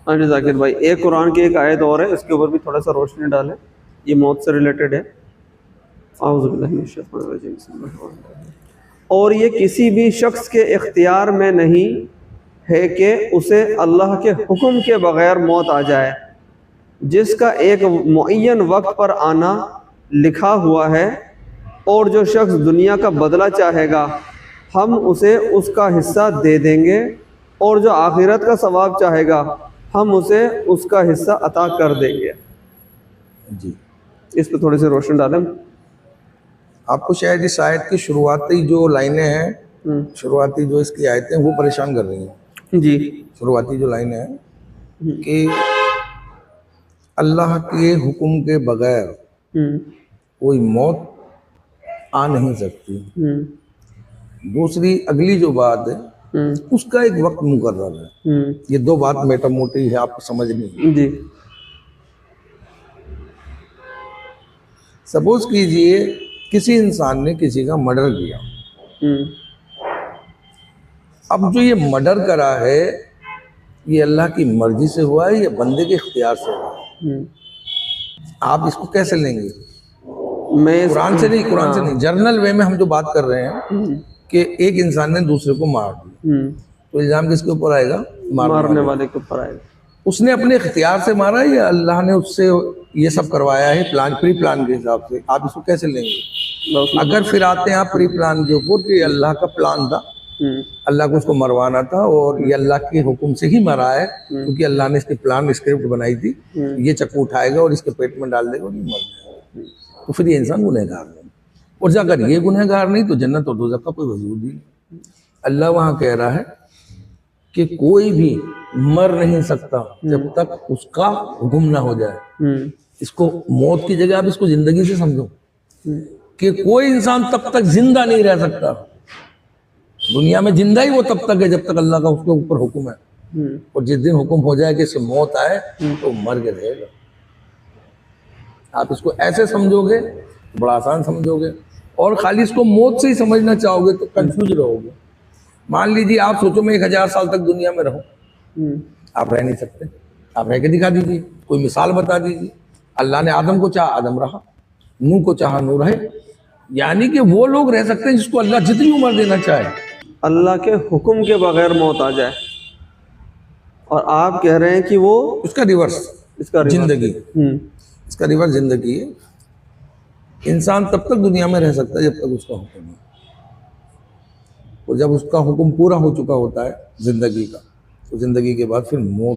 हाँ जी जाकिर भाई, एक कुरान की एक आयत और है, इसके ऊपर भी थोड़ा सा रोशनी डालें, ये मौत से रिलेटेड है। और ये किसी भी शख्स के इख्तियार में नहीं है कि उसे अल्लाह के हुक्म के बगैर मौत आ जाए, जिसका एक मुअय्यन वक्त पर आना लिखा हुआ है। और जो शख्स दुनिया का बदला चाहेगा हम उसे उसका हिस्सा दे देंगे, और जो आखिरत का सवाब चाहेगा हम उसे उसका हिस्सा अता कर देंगे। जी, इस पर थोड़ी सी रोशनी डालें। आपको शायद इस आयत की शुरुआती जो लाइनें हैं, शुरुआती जो इसकी आयतें वो परेशान कर रही हैं। जी। शुरुआती जो लाइनें हैं कि अल्लाह के हुक्म के बगैर कोई मौत आ नहीं सकती। दूसरी अगली जो बात है उसका एक वक्त मुकर्रर है। ये दो बात मेटा मोटी है, आपको समझनी है। जी। सपोज कीजिए किसी इंसान ने किसी का मर्डर किया। अब जो ये मर्डर करा है ये अल्लाह की मर्जी से हुआ है या बंदे के इख्तियार से हुआ है? आप इसको कैसे लेंगे? मैं कुरान से नहीं, कुरान से नहीं, जर्नल वे में हम जो बात कर रहे हैं कि एक इंसान ने दूसरे को मार दिया, तो इल्जाम किसके ऊपर आएगा? मारने वाले के ऊपर आएगा। उसने अपने इख्तियार से मारा या अल्लाह ने उससे ये सब करवाया है प्लान, प्री प्लान के हिसाब से? आप इसको कैसे लेंगे? अगर फिर आते हैं आप प्री प्लान के ऊपर कि अल्लाह का प्लान था, अल्लाह को उसको मरवाना था और ये अल्लाह के हुक्म से ही मरा है, क्योंकि अल्लाह ने इसके प्लान स्क्रिप्ट बनाई थी, ये चक्कू उठाएगा और इसके पेट में डाल देगा और ये मर जाएगा, तो फिर ये इंसान गुनहगार नहीं। और अगर ये गुनहगार नहीं तो जन्नत और दोज़ख का कोई वजूद ही नहीं। अल्लाह वहाँ कह रहा है कि कोई भी मर नहीं सकता जब तक उसका हुक्म ना हो जाए। इसको मौत की जगह आप इसको जिंदगी से समझो कि कोई इंसान तब तक जिंदा नहीं रह सकता। दुनिया में जिंदा ही वो तब तक है जब तक अल्लाह का उसके ऊपर हुक्म है, और जिस दिन हुक्म हो जाए कि इससे मौत आए तो मर के रहेगा। आप इसको ऐसे समझोगे तो बड़ा आसान समझोगे, और खाली इसको मौत से ही समझना चाहोगे तो कंफ्यूज रहोगे। मान लीजिए आप सोचो मैं 1000 साल तक दुनिया में रहूं, आप रह नहीं सकते। आप रह के दिखा दीजिए, कोई मिसाल बता दीजिए। अल्लाह ने आदम को चाहा आदम रहा, नूह को चाहा नूह रहे, यानी कि वो लोग रह सकते हैं जिसको अल्लाह जितनी उम्र देना चाहे। अल्लाह के हुक्म के बगैर मौत आ जाए, और आप कह रहे हैं कि वो उसका रिवर्स, इसका जिंदगी, इसका रिवर्स जिंदगी है। इंसान तब तक दुनिया में रह सकता है जब तक उसका हुक्म है, और जब उसका हुक्म पूरा हो चुका होता है जिंदगी का, तो जिंदगी के बाद फिर मौत